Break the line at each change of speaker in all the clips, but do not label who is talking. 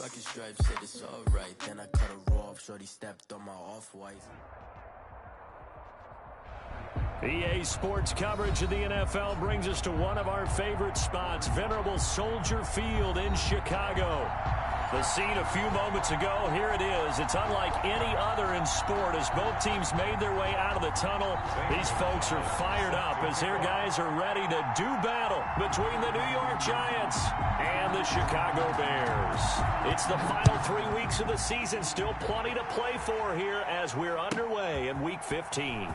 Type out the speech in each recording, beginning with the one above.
Lucky Stripe said it's alright. Then I cut her off, shorty stepped on my off-white.
EA Sports coverage of the NFL brings us to one of our favorite spots, venerable Soldier Field in Chicago. The scene a few moments ago, here it is. It's unlike any other in sport as both teams made their way out of the tunnel. These folks are fired up as their guys are ready to do battle between the New York Giants and the Chicago Bears. It's the final 3 weeks of the season, still plenty to play for here as we're underway in Week 15.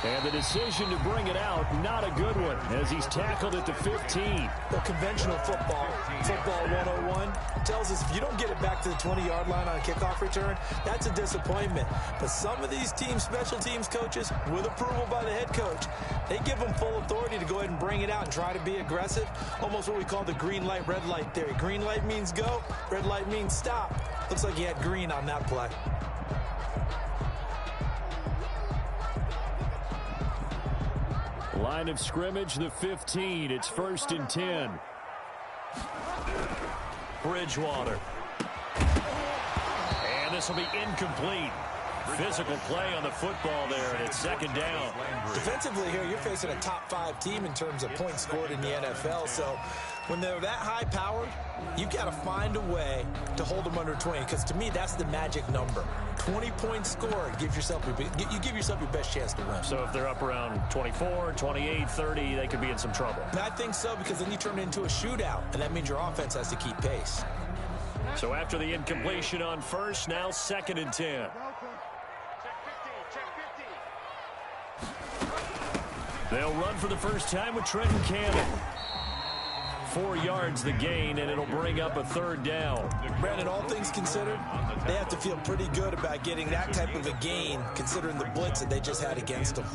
And the decision to bring it out, not a good one, as he's tackled at the 15.
The conventional football 101, tells us if you don't get it back to the 20-yard line on a kickoff return, that's a disappointment. But some of these teams, special teams coaches, with approval by the head coach, they give them full authority to go ahead and bring it out and try to be aggressive. Almost what we call the green light, red light theory. Green light means go, red light means stop. Looks like he had green on that play.
Line of scrimmage, the 15. It's 1st and 10. Bridgewater. And this will be incomplete. Physical play on the football there, and it's 2nd down.
Defensively here, you're facing a top 5 team in terms of points scored in the NFL. So when they're that high powered, you got to find a way to hold them under 20, because to me, that's the magic number. 20 points scored, you give yourself your best chance to win.
So if they're up around 24, 28, 30, they could be in some trouble.
And I think so, because then you turn it into a shootout, and that means your offense has to keep pace.
So after the incompletion on first, now 2nd and 10. They'll run for the first time with Trenton Cannon. 4 yards the gain, and it'll bring up a 3rd down.
Brandon, all things considered, they have to feel pretty good about getting that type of a gain, considering the blitz that they just had against them.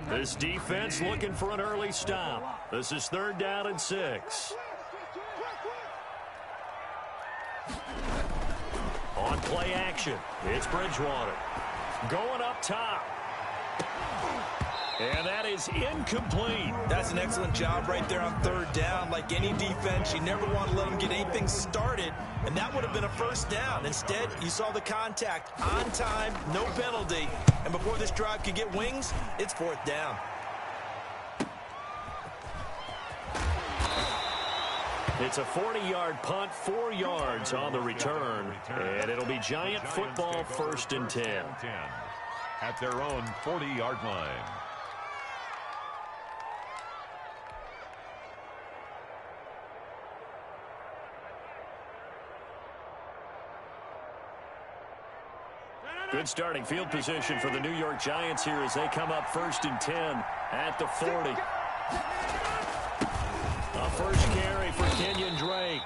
This defense looking for an early stop. This is 3rd down and 6. On play action, it's Bridgewater. Going up top. And that is incomplete.
That's an excellent job right there on 3rd down. Like any defense, you never want to let them get anything started, and that would have been a 1st down. Instead, you saw the contact on time, no penalty, and before this drive could get wings, it's 4th down.
It's a 40-yard punt, 4 yards on the return, and it'll be Giant football 1st and 10.
At their own 40-yard line.
Good starting field position for the New York Giants here as they come up 1st and 10 at the 40. A first carry for Kenyon Drake.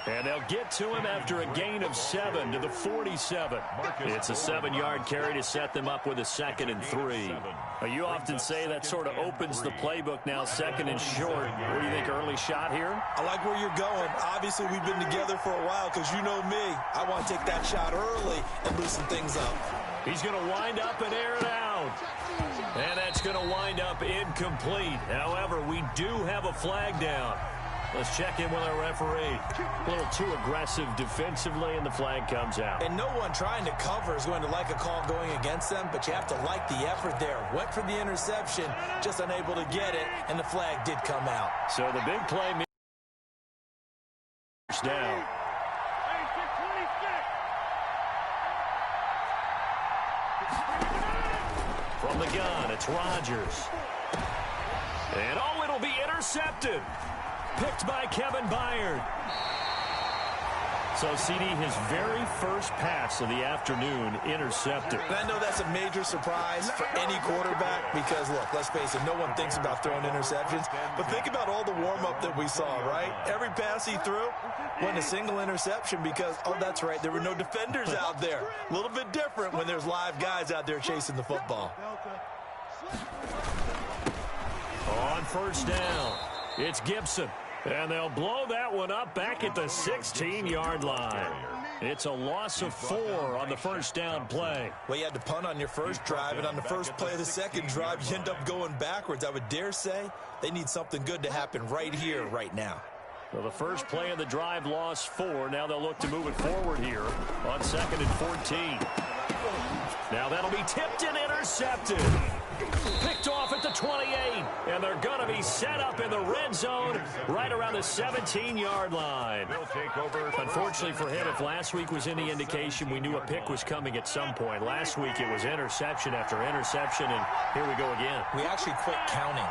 And they'll get to him after a gain of 7 to the 47. It's a 7-yard carry to set them up with a 2nd and 3. You often say that sort of opens the playbook now, 2nd and short. What do you think, early shot here?
I like where you're going. Obviously, we've been together for a while because you know me. I want to take that shot early and loosen things up.
He's going to wind up and air it out. And that's going to wind up incomplete. However, we do have a flag down. Let's check in with our referee. A little too aggressive defensively, and the flag comes out.
And no one trying to cover is going to like a call going against them, but you have to like the effort there. Went for the interception, just unable to get it, and the flag did come out.
So the big play down. From the gun, it's Rodgers. And oh, it'll be intercepted. Picked by Kevin Byard. So, CD, his very first pass of the afternoon intercepted.
And I know that's a major surprise for any quarterback because, look, let's face it, no one thinks about throwing interceptions. But think about all the warm-up that we saw, right? Every pass he threw wasn't a single interception because, oh, that's right, there were no defenders out there. A little bit different when there's live guys out there chasing the football.
On 1st down, it's Gibson. And they'll blow that one up back at the 16-yard line. It's a loss of 4 on the first down play.
Well, you had to punt on your first drive, and on the first play of the second drive, you end up going backwards. I would dare say they need something good to happen right here, right now.
So the first play of the drive lost 4. Now they'll look to move it forward here on 2nd and 14. Now that'll be tipped and intercepted. Picked off at the 28, and they're going to be set up in the red zone right around the 17-yard line. Unfortunately for him, if last week was any indication, we knew a pick was coming at some point. Last week it was interception after interception, and here we go again.
We actually quit counting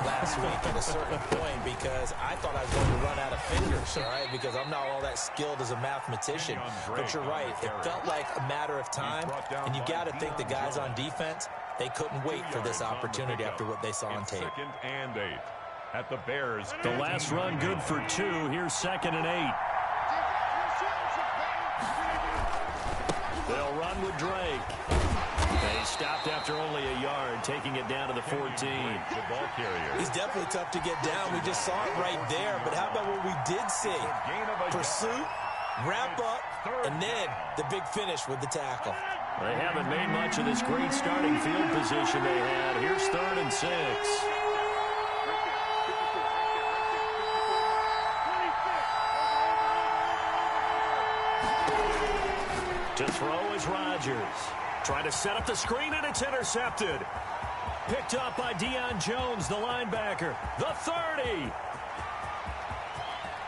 last week at a certain point because I thought I was going to run out of fingers, all right, because I'm not all that skilled as a mathematician. But you're right. It felt like a matter of time, and you got to think the guys on defense, they couldn't wait for this opportunity after what they saw on tape.
2nd and 8 at the Bears.
The last run good for 2. Here's 2nd and 8. They'll run with Drake. They stopped after only a yard, taking it down to the 14.
He's definitely tough to get down. We just saw it right there. But how about what we did see? Pursuit, wrap up, and then the big finish with the tackle.
They haven't made much of this great starting field position they had. Here's 3rd and 6. To throw is Rodgers. Trying to set up the screen, and it's intercepted. Picked up by Deion Jones, the linebacker. The 30.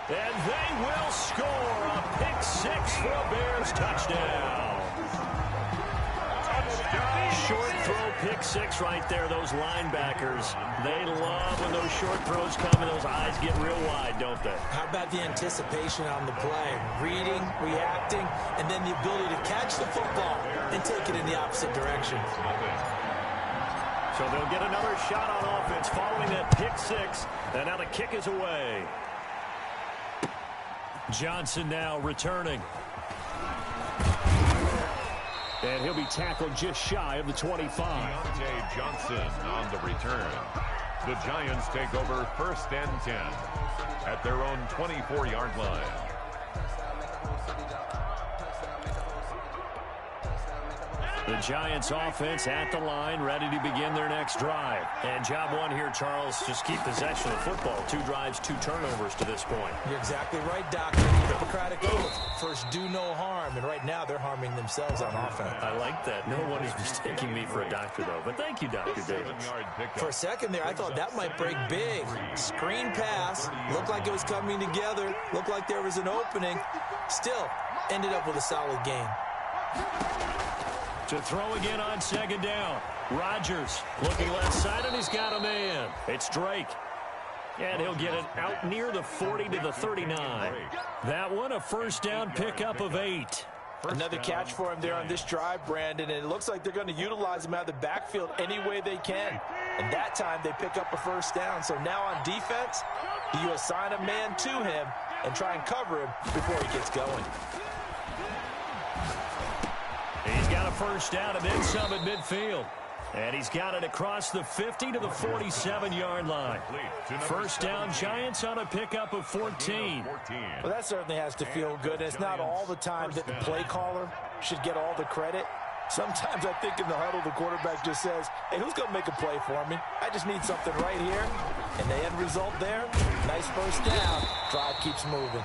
And they will score a pick 6 for a Bears touchdown. Short throw, pick 6 right there. Those linebackers, they love when those short throws come and those eyes get real wide, don't they?
How about the anticipation on the play? Reading, reacting, and then the ability to catch the football and take it in the opposite direction.
So they'll get another shot on offense following that pick 6, and now the kick is away. Johnson now returning. And he'll be tackled just shy of the 25.
Deontay Johnson on the return. The Giants take over 1st and 10 at their own 24-yard line.
The Giants offense at the line, ready to begin their next drive. And job 1 here, Charles, just keep possession of the football. 2 drives, 2 turnovers to this point.
You're exactly right, Doctor. Hippocratic oath. First, do no harm. And right now, they're harming themselves on offense.
I like that. No one is mistaking me for a doctor, though. But thank you, Dr. Davis.
For a second there, I thought that might break big. Screen pass. Looked like it was coming together. Looked like there was an opening. Still, ended up with a solid game.
To throw again on 2nd down. Rodgers looking left side, and he's got a man. It's Drake. And he'll get it out near the 40 to the 39. That one, a first down pickup of 8.
Another catch for him there on this drive, Brandon, and it looks like they're going to utilize him out of the backfield any way they can. And that time, they pick up a first down. So now on defense, you assign a man to him and try and cover him before he gets going.
He's got a first down and then some at midfield. And he's got it across the 50 to the 47-yard line. First down, Giants on a pickup of 14.
Well, that certainly has to feel good. It's not all the time that the play caller should get all the credit. Sometimes I think in the huddle, the quarterback just says, hey, who's going to make a play for me? I just need something right here. And the end result there, nice first down. Drive keeps moving.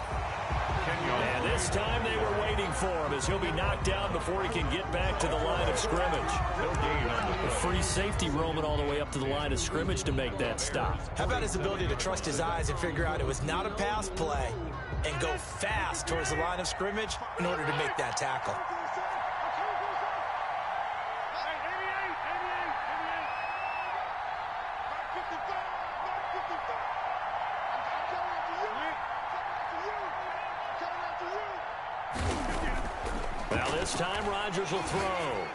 And this time they were waiting for him as he'll be knocked down before he can get back to the line of scrimmage. A free safety roaming all the way up to the line of scrimmage to make that stop.
How about his ability to trust his eyes and figure out it was not a pass play and go fast towards the line of scrimmage in order to make that tackle?
Now this time Rodgers will throw.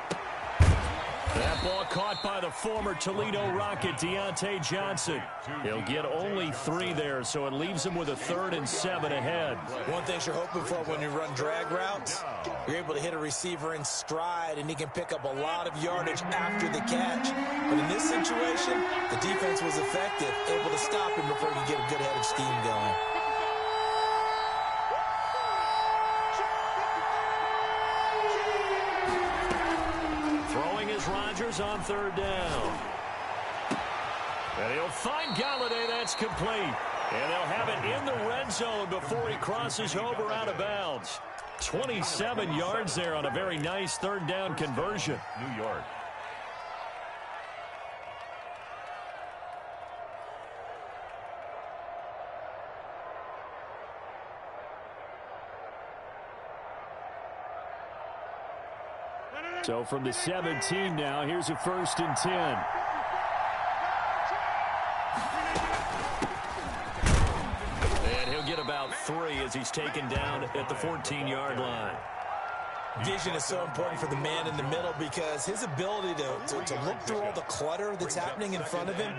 That ball caught by the former Toledo Rocket, Deontay Johnson. He'll get only 3 there, so it leaves him with a 3rd and 7 ahead.
One thing you're hoping for when you run drag routes, you're able to hit a receiver in stride, and he can pick up a lot of yardage after the catch. But in this situation, the defense was effective, able to stop him before he get a good head of steam going.
Bears on third down. And he'll find Galladay. That's complete. And they'll have it in the red zone before he crosses over out of bounds. 27 yards there on a very nice third down conversion.
New York.
So from the 17 now, here's a 1st and 10. And he'll get about 3 as he's taken down at the 14-yard line.
Vision is so important for the man in the middle because his ability to look through all the clutter that's happening in front of him,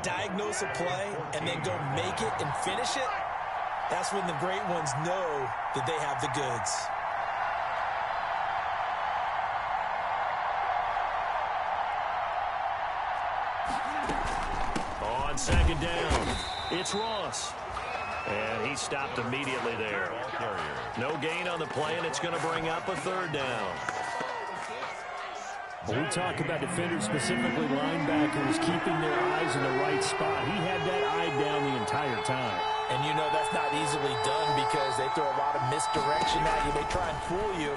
diagnose a play, and then go make it and finish it, that's when the great ones know that they have the goods.
On second down, it's Ross. And he stopped immediately there. No gain on the play, and it's going to bring up a third down. When we talk about defenders, specifically linebackers, keeping their eyes in the right spot, he had that eye down the entire time.
And you know that's not easily done because they throw a lot of misdirection at you. They try and fool you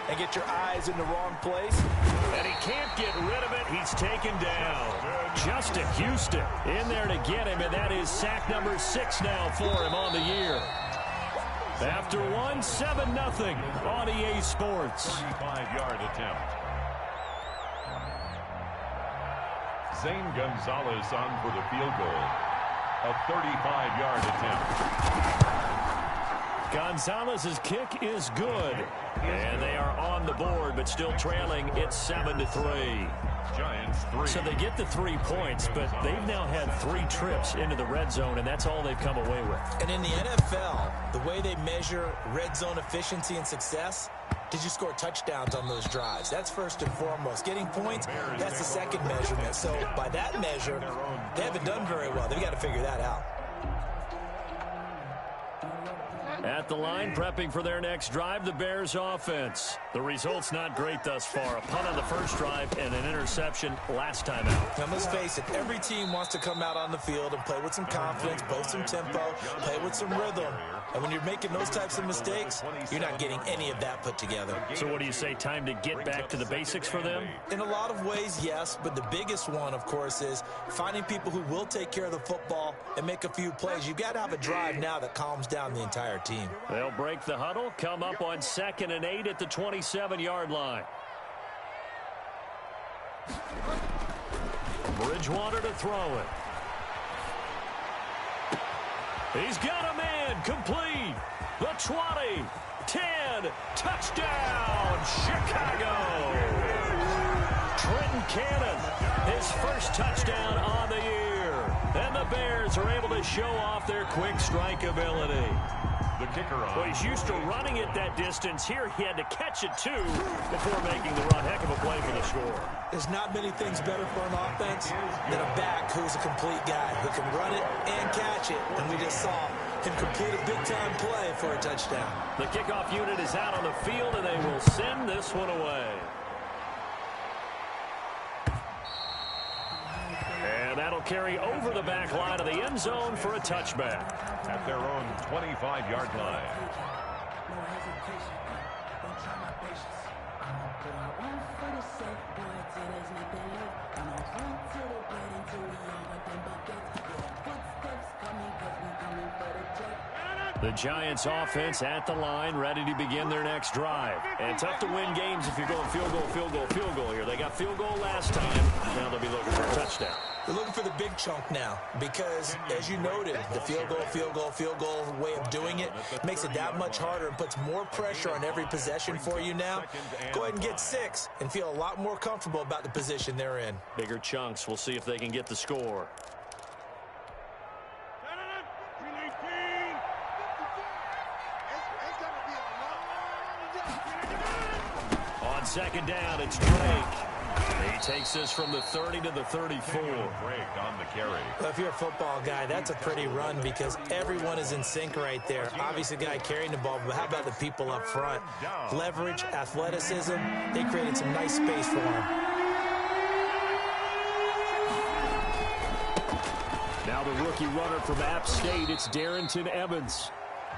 and get your eyes in the wrong place.
And he can't get rid of it. He's taken down. Justin Houston in there to get him, and that is sack number 6 now for him on the year. After one, 7-0 on EA Sports.
35-yard attempt. Zane Gonzalez on for the field goal. A 35-yard attempt.
Gonzalez's kick is good. And they are on the board, but still trailing. It's 7-3.
Giants 3.
So they get the 3 points, but they've now had 3 trips into the red zone, and that's all they've come away with.
And in the NFL, the way they measure red zone efficiency and success, did you score touchdowns on those drives? That's first and foremost. Getting points, that's the second measurement. So by that measure, they haven't done very well. They've got to figure that out.
At the line, prepping for their next drive, the Bears offense. The result's not great thus far. A punt on the first drive and an interception last time out.
Now, let's face it, every team wants to come out on the field and play with some confidence, both some tempo, play with some rhythm. And when you're making those types of mistakes, you're not getting any of that put together.
So what do you say, time to get back to the basics for them?
In a lot of ways, yes, but the biggest one, of course, is finding people who will take care of the football and make a few plays. You've got to have a drive now that calms down the entire team.
They'll break the huddle, come up on 2nd and 8 at the 27-yard line. Bridgewater to throw it. He's got a man complete. The 20, 10, touchdown, Chicago. Trenton Cannon, his first touchdown on the year. And the Bears are able to show off their quick strike ability.
The kicker on.
Well, he's used to running it that distance. Here he had to catch it, too, before making the run. Heck of a play for the score.
There's not many things better for an offense than a back who's a complete guy who can run it and catch it. And we just saw him complete a big-time play for a touchdown.
The kickoff unit is out on the field, and they will send this one away. And that'll carry over the back line of the end zone for a touchback.
At their own 25-yard line.
The Giants offense at the line, ready to begin their next drive. And tough to win games if you're going field goal, field goal, field goal here. They got field goal last time. Now they'll be looking for a touchdown.
They're looking for the big chunk now because, as you noted, the field goal way of doing it makes it that much harder and puts more pressure on every possession for you now. Go ahead and get 6 and feel a lot more comfortable about the position they're in.
Bigger chunks. We'll see if they can get the score. On 2nd down, it's Drake. He takes this from the 30 to the 34.
Break on the carry.
Well, if you're a football guy, that's a pretty run because everyone is in sync right there. Obviously, the guy carrying the ball, but how about the people up front? Leverage, athleticism, they created some nice space for him.
Now the rookie runner from App State, it's Darrington Evans.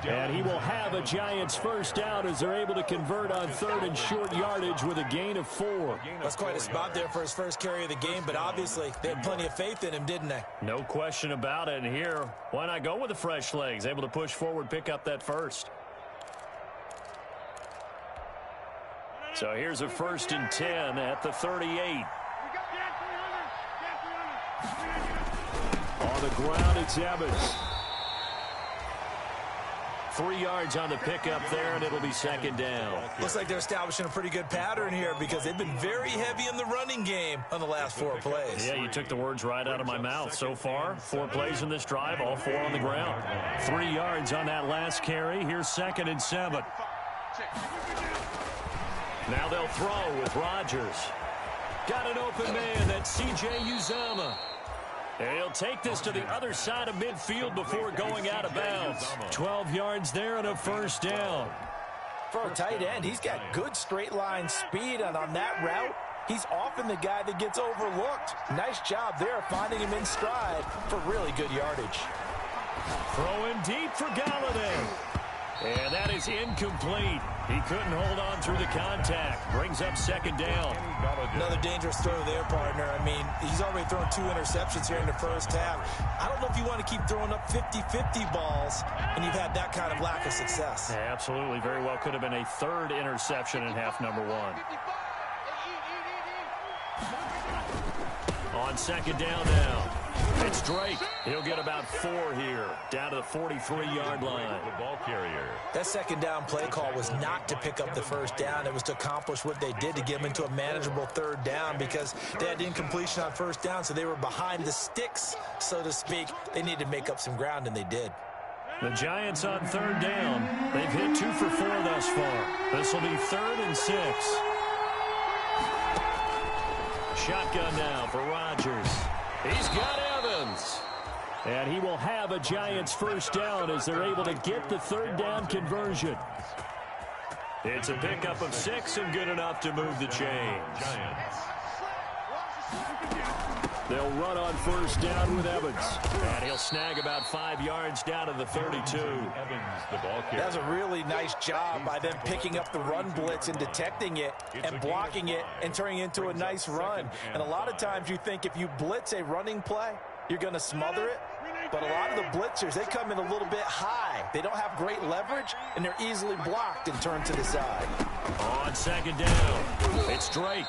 And he will have a Giants first down as they're able to convert on third and short yardage with a gain of 4.
That's quite a spot there for his first carry of the game, but obviously they had plenty of faith in him, didn't they?
No question about it. And here, why not go with the fresh legs? Able to push forward, pick up that first. So here's a 1st and 10 at the 38. On the ground, it's Evans. 3 yards on the pickup there, and it'll be 2nd down.
Looks like they're establishing a pretty good pattern here because they've been very heavy in the running game on the last 4 plays.
Yeah, you took the words right out of my mouth. So far, 4 plays in this drive, all 4 on the ground. 3 yards on that last carry. Here's 2nd and 7. Now they'll throw with Rodgers. Got an open man. That's C.J. Uzomah. And he'll take this to the other side of midfield before going out of bounds. 12 yards there and a 1st down.
For a tight end, he's got good straight line speed, and on that route, he's often the guy that gets overlooked. Nice job there finding him in stride for really good yardage.
Throwing deep for Galladay. And that is incomplete. He couldn't hold on through the contact. Brings up 2nd down.
Another dangerous throw there, partner. I mean, he's already thrown 2 interceptions here in the first half. I don't know if you want to keep throwing up 50-50 balls, and you've had that kind of lack of success.
Yeah, absolutely. Very well could have been a 3rd interception in half number 1. On 2nd down now. It's Drake. He'll get about 4 here, down to the 43-yard line.
The ball carrier.
That 2nd down play call was not to pick up the 1st down. It was to accomplish what they did to get them into a manageable 3rd down because they had incompletion on 1st down, so they were behind the sticks, so to speak. They needed to make up some ground, and they did.
The Giants on 3rd down. They've hit 2 for 4 thus far. This will be 3rd and 6. Shotgun now for Rodgers. He's got Evans. And he will have a Giants first down as they're able to get the 3rd down conversion. It's a pickup of 6 and good enough to move the chains.
Giants.
They'll run on 1st down with Evans. And he'll snag about 5 yards down to the 32.
Evans, the ball carrier.
That's a really nice job by them picking up the run blitz and detecting it and blocking it and turning it into a nice run. And a lot of times you think if you blitz a running play, you're going to smother it. But a lot of the blitzers, they come in a little bit high. They don't have great leverage, and they're easily blocked and turned to the side.
On 2nd down, it's Drake.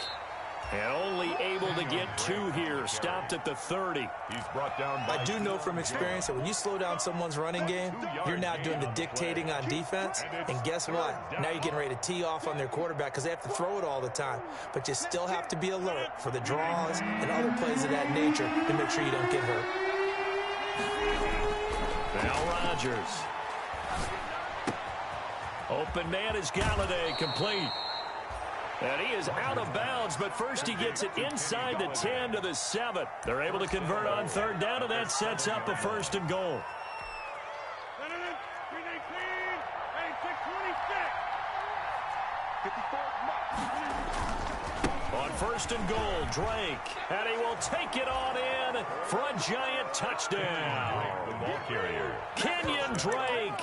And only able to get 2 here. Stopped at the 30.
He's brought down by
I do know from experience that when you slow down someone's running game, you're now doing the dictating on defense. And guess what? Now you're getting ready to tee off on their quarterback because they have to throw it all the time. But you still have to be alert for the draws and other plays of that nature to make sure you don't get hurt.
Now Rodgers. Open man is Galladay, complete. And he is out of bounds, but first he gets it inside the 10 to the 7. They're able to convert on 3rd down, and that sets up a 1st and goal. On 1st and goal, Drake. And he will take it on in for a Giant touchdown.
the ball carrier.
Kenyon Drake,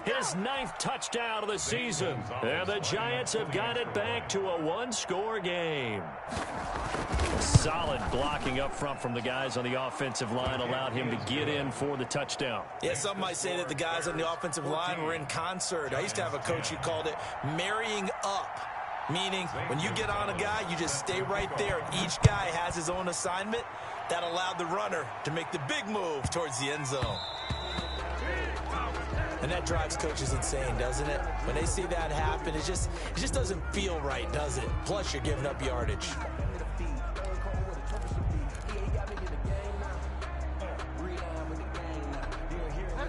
his 9th touchdown of the season. And the Giants have got it back to a 1-score game. Solid blocking up front from the guys on the offensive line allowed him to get in for the touchdown.
Yeah, some might say that the guys on the offensive line were in concert. I used to have a coach who called it marrying up. Meaning, when you get on a guy, you just stay right there. And each guy has his own assignment. That allowed the runner to make the big move towards the end zone. And that drives coaches insane, doesn't it? When they see that happen, it just doesn't feel right, does it? Plus, you're giving up yardage.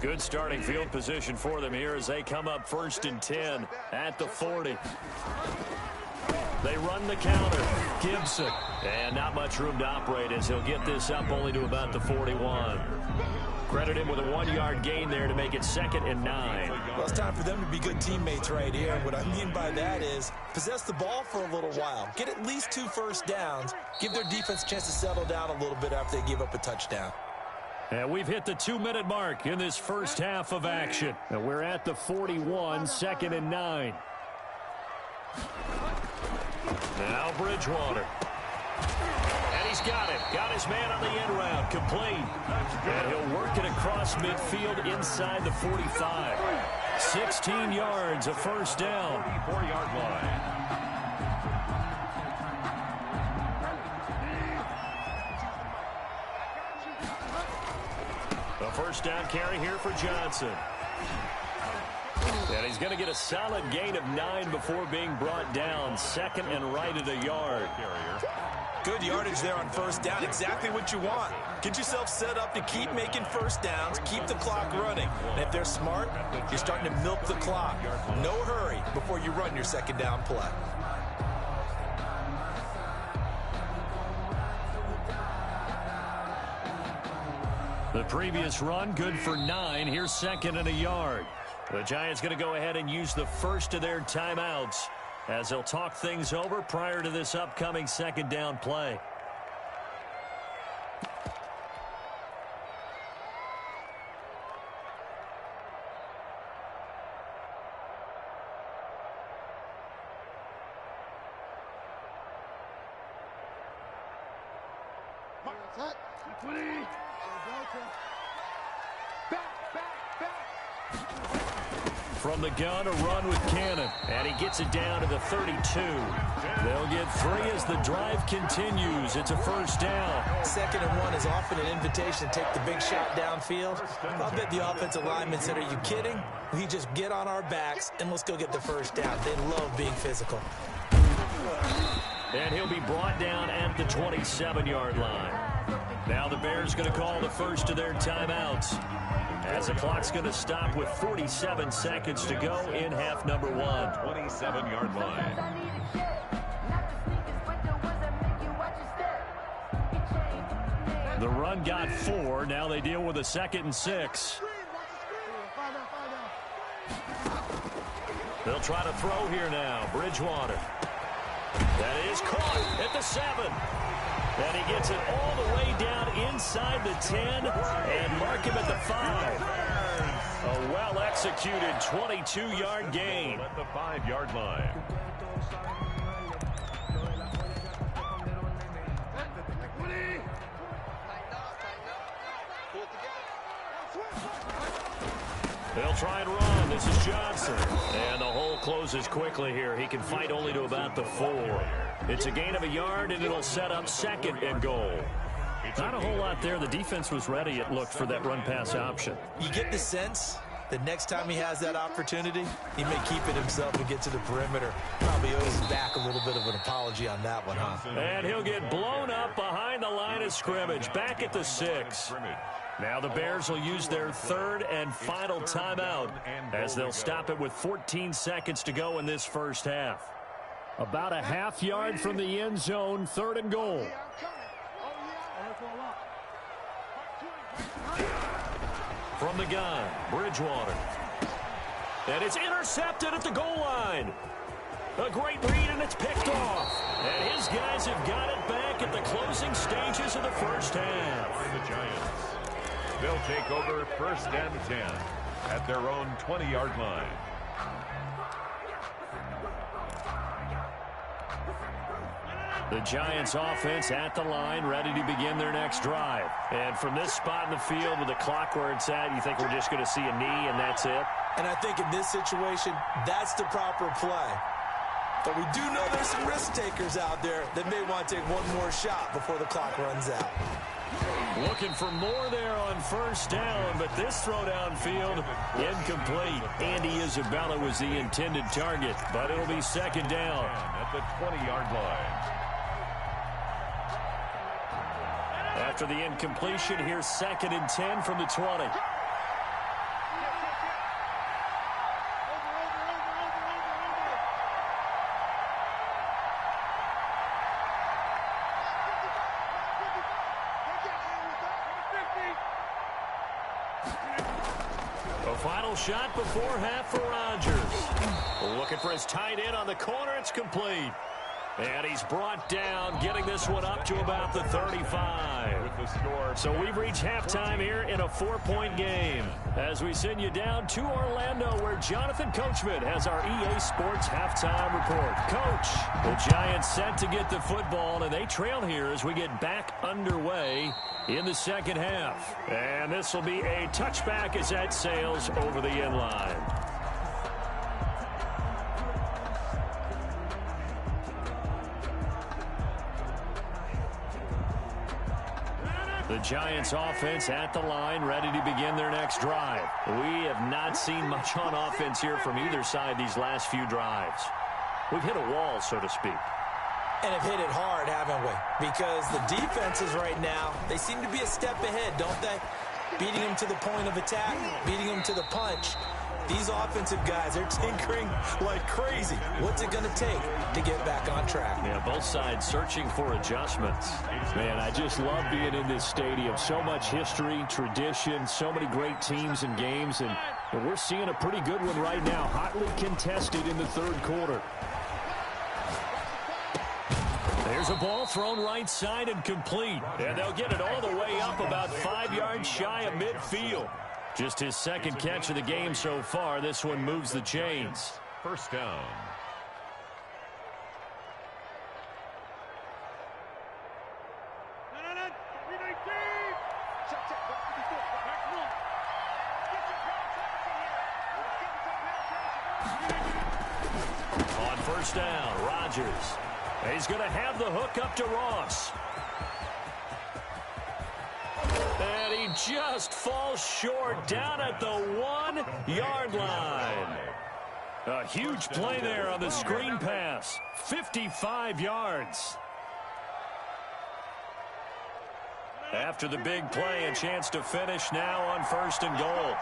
Good starting field position for them here as they come up 1st and 10 at the 40. They run the counter. Gibson. And not much room to operate as he'll get this up only to about the 41. Credit him with a 1-yard gain there to make it 2nd and 9.
Well, it's time for them to be good teammates right here. And what I mean by that is possess the ball for a little while. Get at least 2 first downs. Give their defense a chance to settle down a little bit after they give up a touchdown.
And we've hit the 2-minute mark in this first half of action. And we're at the 41, 2nd and 9. Now Bridgewater. And he's got it. Got his man on the end round. Complete. And he'll work it across midfield inside the 45. 16 yards, a first down.
4-yard line.
A first down carry here for Johnson. And he's going to get a solid gain of 9 before being brought down. 2nd and right at a yard.
Good yardage there on first down. Exactly what you want. Get yourself set up to keep making first downs, keep the clock running. And if they're smart, you're starting to milk the clock. No hurry before you run your second down play.
The previous run, good for 9. Here's 2nd and a yard. The Giants going to go ahead and use the first of their timeouts as they'll talk things over prior to this upcoming second down play. From the gun, a run with Cannon. And he gets it down to the 32. They'll get 3 as the drive continues. It's a first down.
2nd and 1 is often an invitation to take the big shot downfield. I'll bet the offensive lineman said, are you kidding? We just get on our backs and let's go get the first down. They love being physical.
And he'll be brought down at the 27-yard line. Now the Bears going to call the first of their timeouts, as the clock's going to stop with 47 seconds to go in half number 1.
27-yard line.
The run got 4. Now they deal with a 2nd and 6. They'll try to throw here now. Bridgewater. That is caught at the 7. And he gets it all the way down inside the 10 and mark him at the 5. A well-executed 22-yard gain.
At the 5-yard line.
They'll try and run. This is Johnson. And the hole closes quickly here. He can fight only to about the 4. It's a gain of a yard, and it'll set up 2nd and goal. Not a whole lot there. The defense was ready, it looked, for that run-pass option.
You get the sense that next time he has that opportunity, he may keep it himself and get to the perimeter. Probably owes back a little bit of an apology on that one, huh?
And he'll get blown up behind the line of scrimmage, back at the 6. Now the Bears will use their 3rd and final timeout as they'll stop it with 14 seconds to go in this first half. About a half yard from the end zone, 3rd and goal. From the gun, Bridgewater. And it's intercepted at the goal line. A great read, and it's picked off. And his guys have got it back at the closing stages of the first half.
For the Giants, they'll take over 1st and 10 at their own 20-yard line.
The Giants offense at the line, ready to begin their next drive. And from this spot in the field with the clock where it's at, you think we're just going to see a knee and that's it?
And I think in this situation, that's the proper play. But we do know there's some risk takers out there that may want to take one more shot before the clock runs out.
Looking for more there on first down, but this throw downfield incomplete. Andy Isabella was the intended target, but it'll be 2nd down.
At the 20-yard line.
After the incompletion, here's 2nd and 10 from the 20. A final shot before half for Rodgers. Looking for his tight end on the corner. It's complete. And he's brought down, getting this one up to about the 35.
With the score.
So we've reached halftime here in a 4-point game. As we send you down to Orlando, where Jonathan Coachman has our EA Sports halftime report. Coach, the Giants set to get the football, and they trail here as we get back underway in the second half. And this will be a touchback as that sails over the end line. The Giants offense at the line, ready to begin their next drive. We have not seen much on offense here from either side these last few drives. We've hit a wall, so to speak.
And have hit it hard, haven't we? Because the defenses right now, they seem to be a step ahead, don't they? Beating them to the point of attack, beating them to the punch. These offensive guys, they're tinkering like crazy. What's it going to take to get back on track?
Yeah, both sides searching for adjustments. Man, I just love being in this stadium. So much history, tradition, so many great teams and games, and we're seeing a pretty good one right now, hotly contested in the third quarter. There's a ball thrown right side and complete, and they'll get it all the way up about 5 yards shy of midfield. Just his second catch of the game so far. This one moves the chains.
First down.
On first down, Rodgers. He's going to have the hook up to Ross. And he just falls short down at the 1-yard line. A huge play there on the screen pass. 55 yards. After the big play, a chance to finish now on first and goal.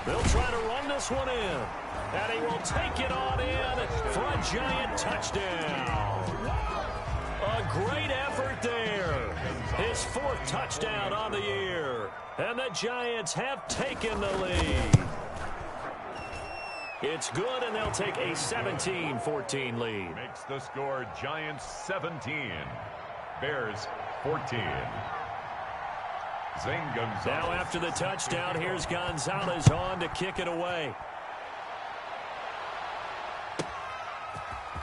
They'll try to run this one in. And he will take it on in for a Giant touchdown. A great effort there. His fourth touchdown on the year. And the Giants have taken the lead. It's good, and they'll take a 17-14 lead.
Makes the score Giants 17. Bears 14. Zane Gonzalez.
Now after the touchdown, here's Gonzalez on to kick it away.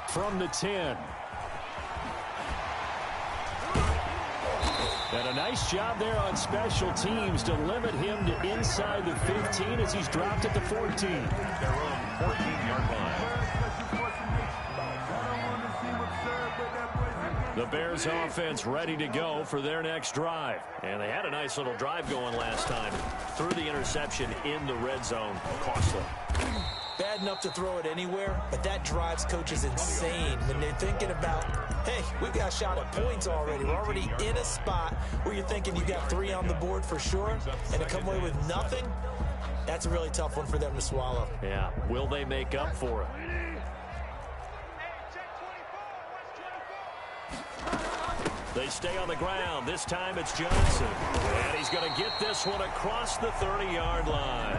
From the 10. And a nice job there on special teams to limit him to inside the 15 as he's dropped at the 14.
Their own 14-yard line.
The Bears offense ready to go for their next drive. And they had a nice little drive going last time. Threw the interception in the red zone. Costly.
Bad enough to throw it anywhere, but that drives coaches insane when they're thinking about, hey, we've got a shot at points already. We're already in a spot where you're thinking you got 3 on the board for sure, and to come away with nothing, that's a really tough one for them to swallow.
Yeah, will they make up for it? They stay on the ground. This time it's Johnson. And he's going to get this one across the 30-yard line.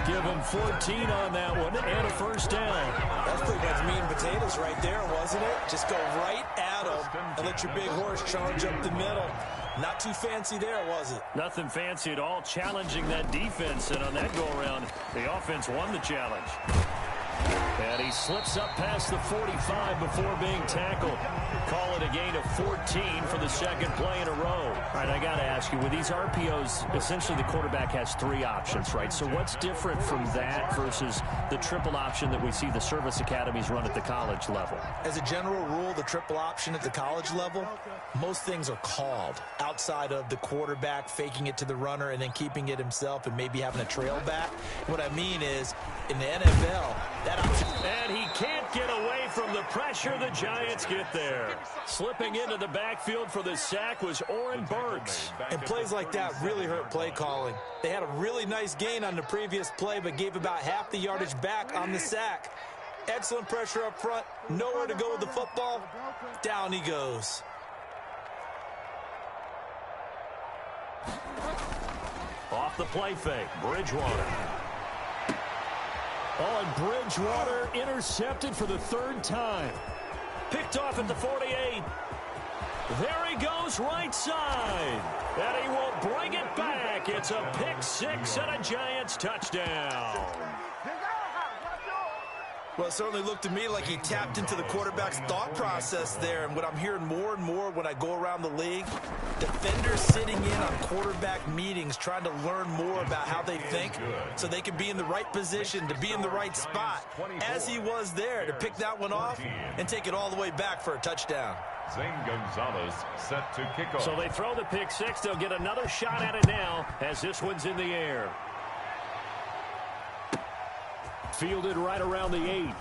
Give him 14 on that one and a first down.
That's pretty much meat and potatoes right there, wasn't it? Just go right at him and let your big horse charge up the middle. Not too fancy there, was it?
Nothing fancy at all. Challenging that defense, and on that go-around, the offense won the challenge. And he slips up past the 45 before being tackled. Call it a gain of 14 for the second play in a row. All right, I got to ask you, with these RPOs, essentially the quarterback has 3 options, right? So what's different from that versus the triple option that we see the service academies run at the college level?
As a general rule, the triple option at the college level, most things are called outside of the quarterback faking it to the runner and then keeping it himself and maybe having a trail back. What I mean is, in the NFL, that option.
And he can't get away from the pressure. The Giants get there. Slipping into the backfield for the sack was Oren Burks.
And plays like that really hurt play calling. They had a really nice gain on the previous play, but gave about half the yardage back on the sack. Excellent pressure up front. Nowhere to go with the football. Down he goes.
Off the play fake, Bridgewater. Oh, and Bridgewater intercepted for the third time. Picked off at the 48. There he goes, right side. And he will bring it back. It's a pick six and a Giants touchdown.
Well, it certainly looked to me like he tapped into the quarterback's thought process there. And what I'm hearing more and more when I go around the league, defenders sitting in on quarterback meetings trying to learn more about how they think so they can be in the right position to be in the right spot, as he was there to pick that one off and take it all the way back for a touchdown.
Zane Gonzalez set to kick off.
So they throw the pick six. They'll get another shot at it now as this one's in the air. Fielded right around the 8.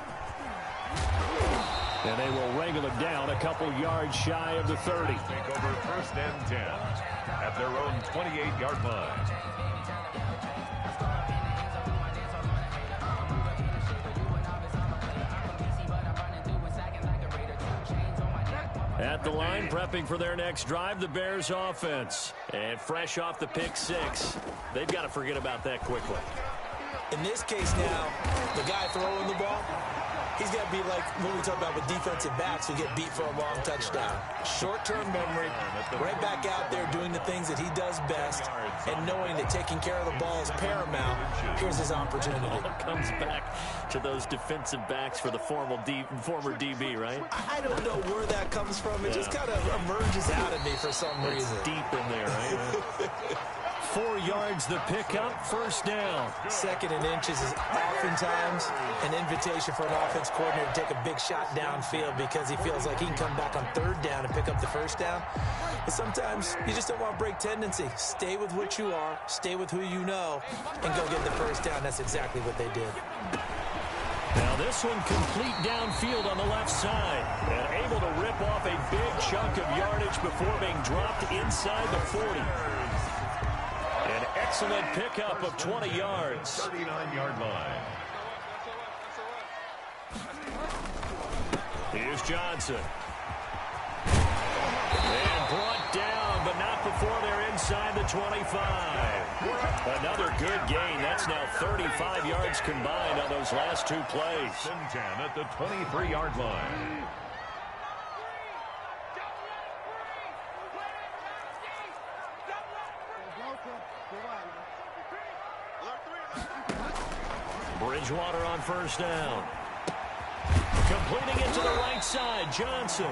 And they will wrangle it down a couple yards shy of the 30.
Take over first and 10 at their own 28-yard line.
At the line, prepping for their next drive, the Bears offense. And fresh off the pick six, they've got to forget about that quickly.
In this case now, the guy throwing the ball, he's got to be like when we talk about with defensive backs who get beat for a long touchdown. Short-term memory, right back out there doing the things that he does best, and knowing that taking care of the ball is paramount. Here's his opportunity.
It all comes back to those defensive backs for the former DB, right?
I don't know where that comes from. It just kind of emerges out of me for some reason.
It's deep in there, right? 4 yards the pickup, first down.
Second and inches is oftentimes an invitation for an offense coordinator to take a big shot downfield because he feels like he can come back on third down and pick up the first down. But sometimes you just don't want to break tendency. Stay with what you are, stay with who you know, and go get the first down. That's exactly what they did.
Now this one complete downfield on the left side. And able to rip off a big chunk of yardage before being dropped inside the 40. An excellent pickup of 20 yards.
39-yard line.
Here's Johnson. And brought down, but not before they're inside the 25. Another good gain. That's now 35 yards combined on those last 2 plays.
10 at the 23-yard line.
Bridgewater on first down. Completing it to the right side, Johnson.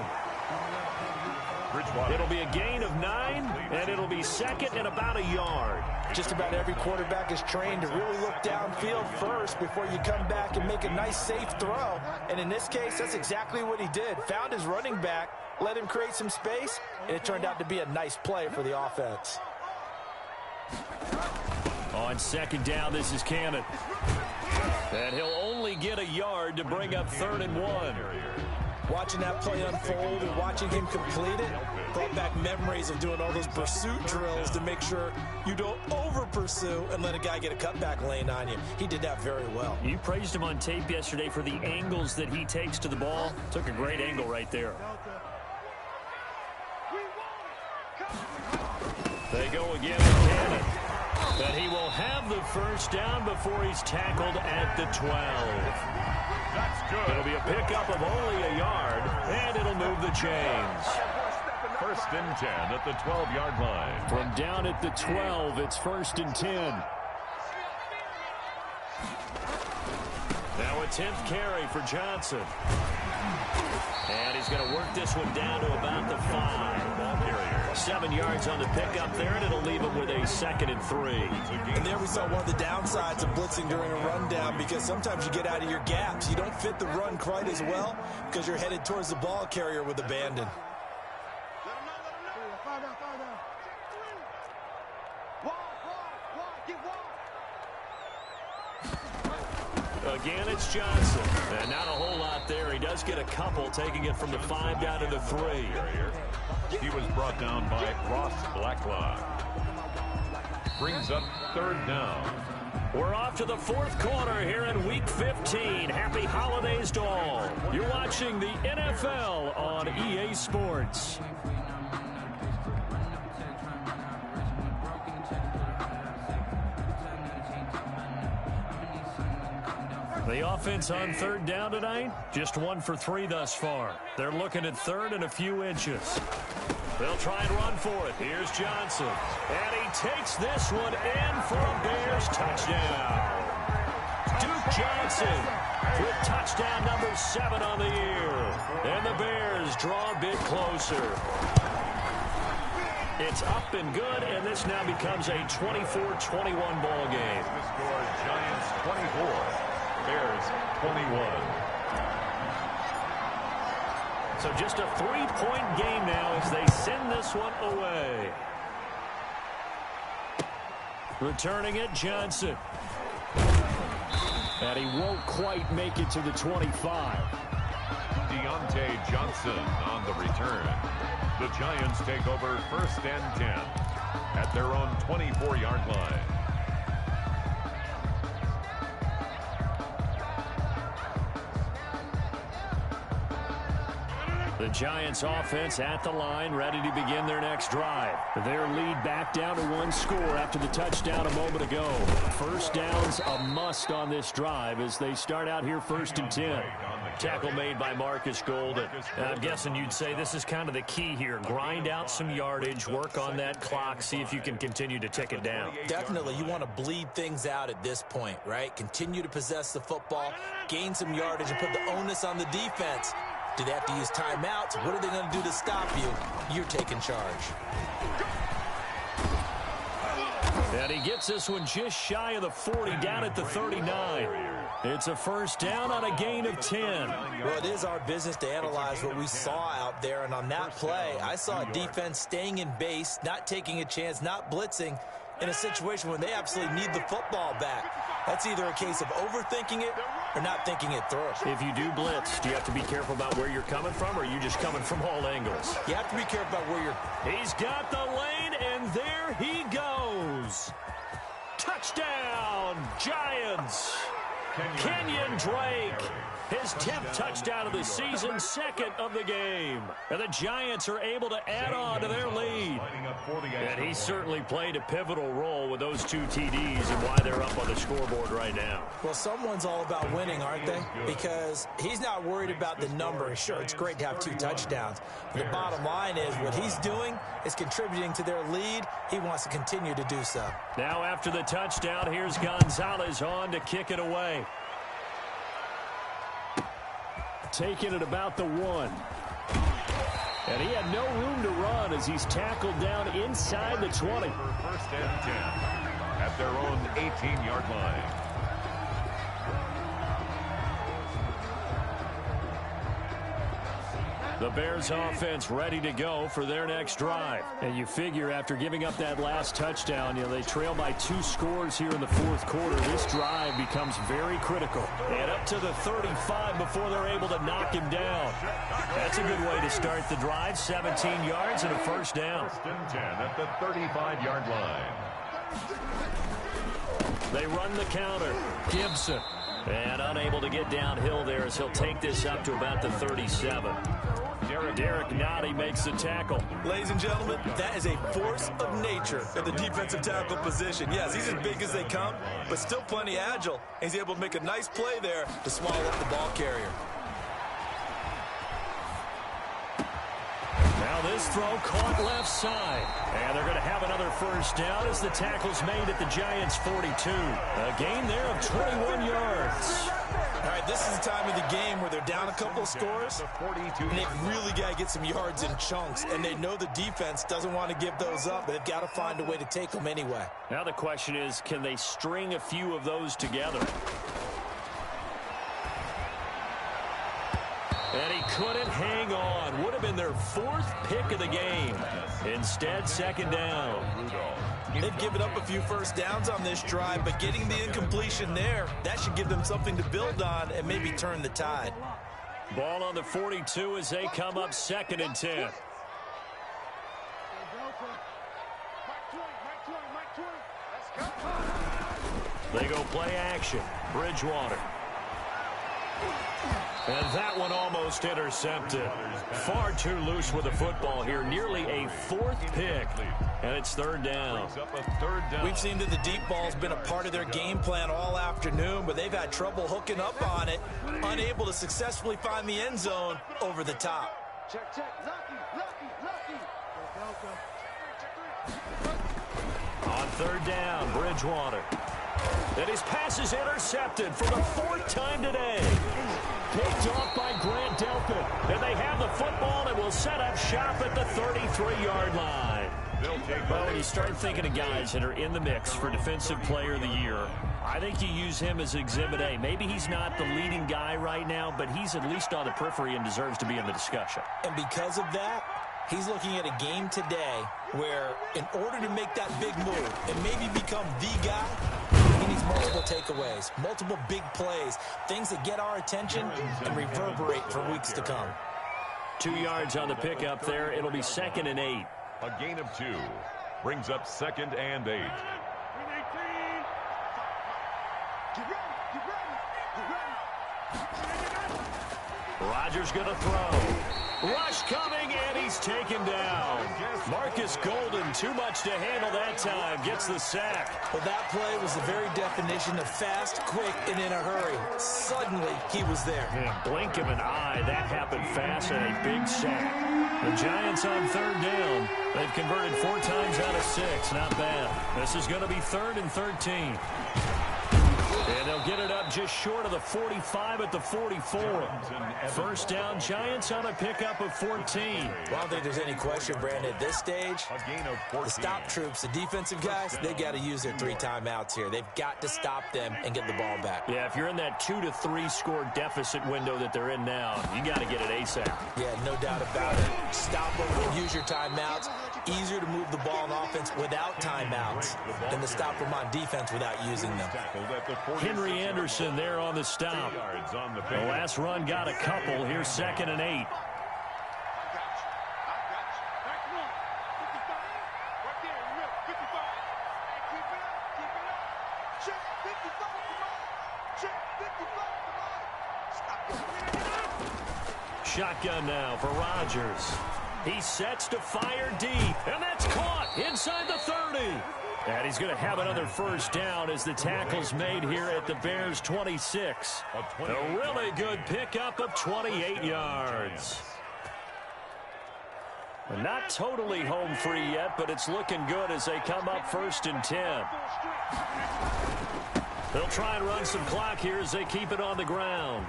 Bridgewater.
It'll be a gain of 9, and it'll be second and about a yard.
Just about every quarterback is trained to really look downfield first before you come back and make a nice, safe throw. And in this case, that's exactly what he did. Found his running back, let him create some space, and it turned out to be a nice play for the offense.
On second down, this is Cannon. And he'll only get a yard to bring up 3rd and 1.
Watching that play unfold and watching him complete it brought back memories of doing all those pursuit drills to make sure you don't over-pursue and let a guy get a cutback lane on you. He did that very well.
You praised him on tape yesterday for the angles that he takes to the ball. Took a great angle right there. They go again with Cannon. But he will have the first down before he's tackled at the 12.
That's good.
It'll be a pickup of only a yard, and it'll move the chains.
First and 10 at the 12-yard line.
From down at the 12, it's 1st and 10. Now a 10th carry for Johnson. And he's going to work this one down to about the 5. Ball carrier. 7 yards on the pickup there, and it'll leave him with a 2nd and 3.
And there we saw one of the downsides of blitzing during a rundown, because sometimes you get out of your gaps. You don't fit the run quite as well because you're headed towards the ball carrier with abandon.
Again, it's Johnson. And not a whole lot there. He does get a couple, taking it from the 5 down to the 3.
He was brought down by Ross Blacklock. Brings up 3rd down.
We're off to the 4th quarter here in Week 15. Happy holidays to all. You're watching the NFL on EA Sports. The offense on third down tonight, just 1 for 3 thus far. They're looking at third and a few inches. They'll try and run for it. Here's Johnson. And he takes this one in for a Bears touchdown. Duke Johnson with touchdown number 7 on the year. And the Bears draw a bit closer. It's up and good, and this now becomes a 24-21 ball game.
The score, Giants 24, Bears 21.
So just a 3-point game now as they send this one away. Returning it, Johnson. And he won't quite make it to the 25.
Deontay Johnson on the return. The Giants take over 1st and 10 at their own 24-yard line.
The Giants offense at the line, ready to begin their next drive. Their lead back down to 1 score after the touchdown a moment ago. First down's a must on this drive as they start out here 1st and 10. Tackle made by Marcus Golden. I'm guessing you'd say this is kind of the key here. Grind out some yardage, work on that clock, see if you can continue to tick it down.
Definitely, you want to bleed things out at this point, right? Continue to possess the football, gain some yardage, and put the onus on the defense. Do they have to use timeouts? What are they going to do to stop you? You're taking charge.
And he gets this one just shy of the 40, down at the 39. It's a first down on a gain of 10.
Well, it is our business to analyze what we saw out there, and on that play, I saw a defense staying in base, not taking a chance, not blitzing, in a situation when they absolutely need the football back. That's either a case of overthinking it or not thinking it through.
If you do blitz, do you have to be careful about where you're coming from, or are you just coming from all angles?
You have to be careful about where you're...
He's got the lane, and there he goes. Touchdown, Giants. Kenyon Drake, his 10th touchdown of the season, 2nd of the game. And the Giants are able to add on to their lead. And he certainly played a pivotal role with those 2 TDs and why they're up on the scoreboard right now.
Well, someone's all about winning, aren't they? Because he's not worried about the number. Sure, it's great to have 2 touchdowns. But the bottom line is what he's doing is contributing to their lead. He wants to continue to do so.
Now after the touchdown, here's Gonzalez on to kick it away. Taking it about the 1. And he had no room to run as he's tackled down inside the 20.
1st and 10 at their own 18-yard line.
The Bears offense ready to go for their next drive. And you figure after giving up that last touchdown, they trail by 2 scores here in the 4th quarter. This drive becomes very critical. And up to the 35 before they're able to knock him down. That's a good way to start the drive. 17 yards and a first down.
1st and 10 at the 35-yard line.
They run the counter. Gibson. And unable to get downhill there as he'll take this up to about the 37. Derek Nottie makes the tackle.
Ladies and gentlemen, that is a force of nature at the defensive tackle position. Yes, he's as big as they come, but still plenty agile. He's able to make a nice play there to swallow up the ball carrier.
Now this throw caught left side. And they're going to have another first down as the tackle's made at the Giants' 42. A gain there of 21 yards.
All right, this is the time of the game where they're down a couple of scores, and they've really got to get some yards in chunks, and they know the defense doesn't want to give those up, but they've got to find a way to take them anyway.
Now the question is, can they string a few of those together? And he couldn't hang on. Would have been their 4th pick of the game. Instead, 2nd down.
They've given up a few first downs on this drive, but getting the incompletion there, that should give them something to build on and maybe turn the tide.
Ball on the 42 as they come up 2nd and 10. They go play action. Bridgewater. And that one almost intercepted. Far too loose with the football here. Nearly a fourth pick. And it's third down.
We've seen that the deep ball's been a part of their game plan all afternoon, but they've had trouble hooking up on it. Unable to successfully find the end zone over the top.
Check, check. Lucky.
On third down, Bridgewater. And his pass is intercepted for the fourth time today. Picked off by Grant Delpit. And they have the football and will set up shop at the 33-yard line. Well, when you start thinking of guys that are in the mix for Defensive Player of the Year, I think you use him as Exhibit A. Maybe he's not the leading guy right now, but he's at least on the periphery and deserves to be in the discussion.
And because of that, he's looking at a game today where in order to make that big move and maybe become the guy, he needs multiple takeaways, multiple big plays, things that get our attention and reverberate for weeks to come.
2 yards on the pickup there. It'll be 2nd and 8.
A gain of 2 brings up 2nd and 8.
Rodgers going to throw. Rush coming, and he's taken down. Marcus Golden, too much to handle that time, gets the sack.
Well, that play was the very definition of fast, quick, and in a hurry. Suddenly, he was there.
Yeah, blink of an eye, that happened fast, and a big sack. The Giants on third down. They've converted 4 times out of 6. Not bad. This is going to be 3rd and 13. And they'll get it up just short of the 45 at the 44. First down, Giants on a pickup of 14.
Well, I don't think there's any question, Brandon. At this stage, the stop troops, the defensive guys, they got to use their 3 timeouts here. They've got to stop them and get the ball back.
Yeah, if you're in that 2 to 3 score deficit window that they're in now, you got to get it ASAP.
Yeah, no doubt about it. Stop them and use your timeouts. Easier to move the ball on offense without timeouts than to stop them on defense without using them.
Henry Anderson there on the stop. The last run got a couple. Here's 2nd and 8. Shotgun now for Rodgers. He sets to fire deep, and that's caught inside the 30. And he's going to have another first down as the tackle's made here at the Bears' 26. A really good pickup of 28 yards. Not totally home free yet, but it's looking good as they come up 1st and 10. They'll try and run some clock here as they keep it on the ground.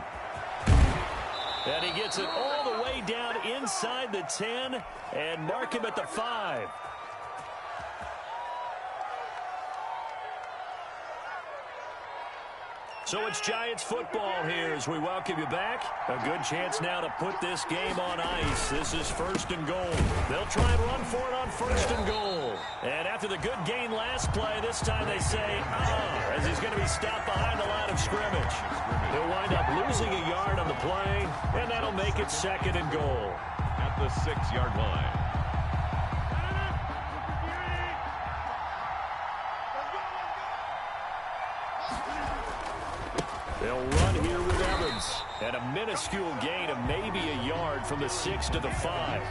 And he gets it all the way down inside the 10 and mark him at the 5. So it's Giants football here as we welcome you back. A good chance now to put this game on ice. This is 1st and goal. They'll try and run for it on 1st and goal. And after the good gain last play, this time they say, as he's going to be stopped behind the line of scrimmage. He'll wind up losing a yard on the play, and that'll make it 2nd and goal.
At the 6-yard line.
They'll run here with Evans. And a minuscule gain of maybe a yard from the 6 to the 5.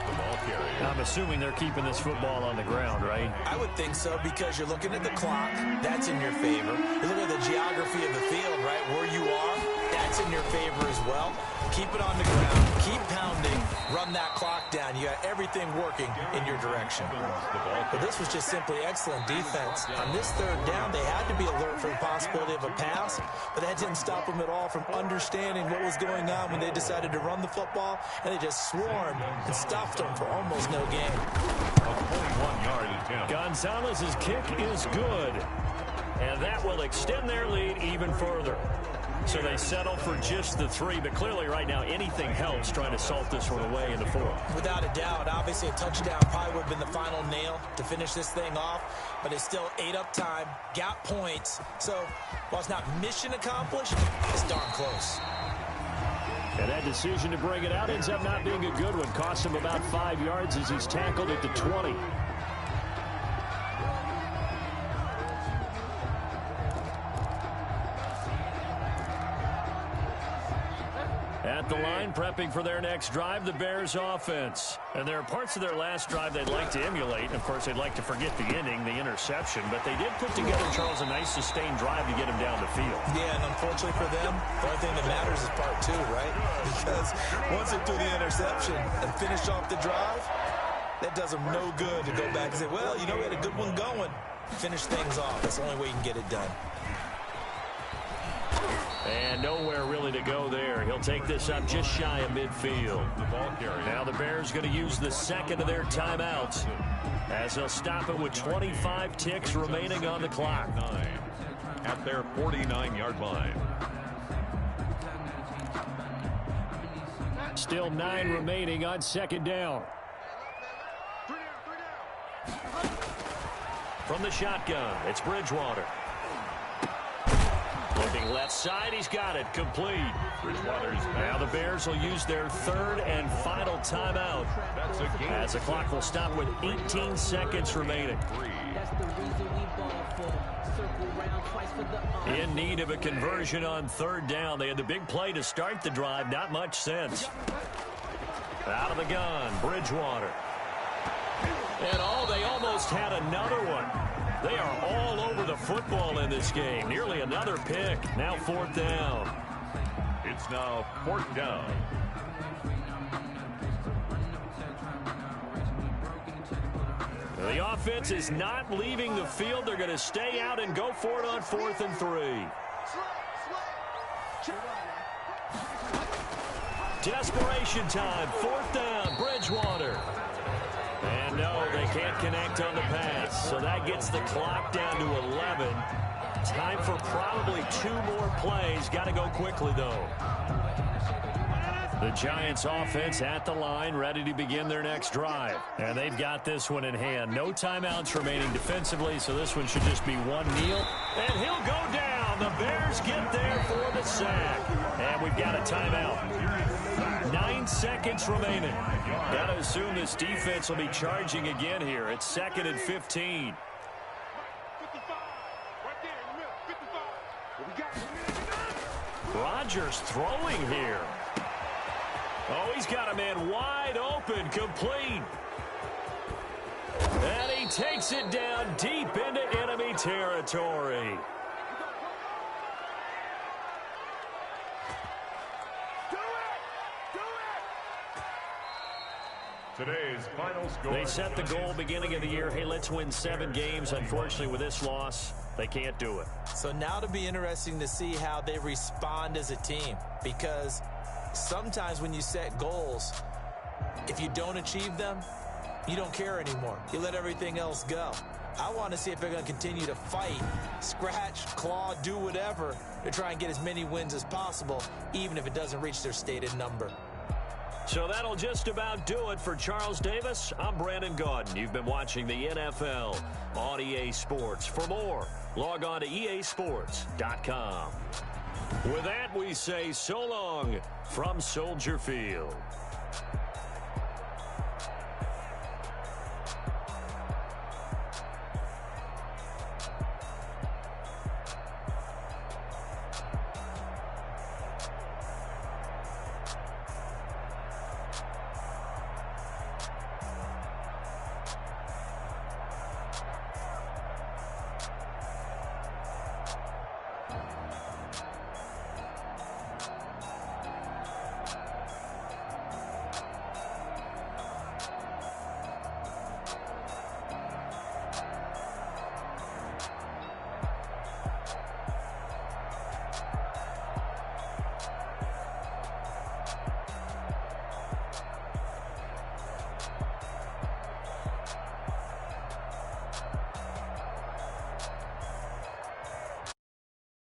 I'm assuming they're keeping this football on the ground, right?
I would think so because you're looking at the clock. That's in your favor. You look at the geography of the field, right, where you are. That's in your favor as well. Keep it on the ground. Keep pounding. Run that clock down. You got everything working in your direction. But this was just simply excellent defense. On this 3rd down, they had to be alert for the possibility of a pass, but that didn't stop them at all from understanding what was going on when they decided to run the football, and they just swarmed and stuffed them for almost no gain.
A 21-yard attempt.
Gonzalez's kick is good, and that will extend their lead even further. So they settle for just the 3, but clearly right now anything helps trying to salt this one away in the 4th.
Without a doubt, obviously a touchdown probably would have been the final nail to finish this thing off, but it's still 8 up time, got points. So while it's not mission accomplished, it's darn close.
And that decision to bring it out ends up not being a good one. Costs him about 5 yards as he's tackled at the 20. At the line, prepping for their next drive, the Bears offense. And there are parts of their last drive they'd like to emulate. And, of course, they'd like to forget the ending, the interception. But they did put together, Charles, a nice sustained drive to get him down the field.
Yeah, and unfortunately for them, the only thing that matters is part two, right? Because once they threw the interception and finished off the drive, that does them no good to go back and say, well, you know, we had a good one going. Finish things off. That's the only way you can get it done.
And nowhere really to go there. He'll take this up just shy of midfield. Now the Bears going to use the second of their timeouts as they'll stop it with 25 ticks remaining on the clock.
At their 49-yard line.
Still 9 remaining on second down. From the shotgun, it's Bridgewater. Looking left side, he's got it, complete. Now the Bears will use their third and final timeout as the clock will stop with 18 seconds remaining. In need of a conversion on third down. They had the big play to start the drive, not much sense. Out of the gun, Bridgewater. And they almost had another one. They are all over the football in this game. Nearly another pick. Now fourth down.
It's now fourth down.
The offense is not leaving the field. They're going to stay out and go for it on 4th and 3. Desperation time. Fourth down, Bridgewater. And no, they can't connect on the pass. So that gets the clock down to 11. Time for probably 2 more plays. Got to go quickly, though. The Giants offense at the line, ready to begin their next drive. And they've got this one in hand. No timeouts remaining defensively, so this one should just be one kneel. And he'll go down. The Bears get there for the sack. And we've got a timeout. 9 seconds remaining. Got to assume this defense will be charging again here. It's 2nd and 15. Rodgers throwing here. Oh, he's got a man wide open, complete. And he takes it down deep into enemy territory.
Today's final score.
They set the goal beginning of the year. Hey, let's win 7 games. Unfortunately, with this loss, they can't do it.
So now it'll be interesting to see how they respond as a team, because sometimes when you set goals, if you don't achieve them, you don't care anymore. You let everything else go. I want to see if they're going to continue to fight, scratch, claw, do whatever to try and get as many wins as possible, even if it doesn't reach their stated number.
So that'll just about do it for Charles Davis. I'm Brandon Gaudin. You've been watching the NFL on EA Sports. For more, log on to easports.com. With that, we say so long from Soldier Field.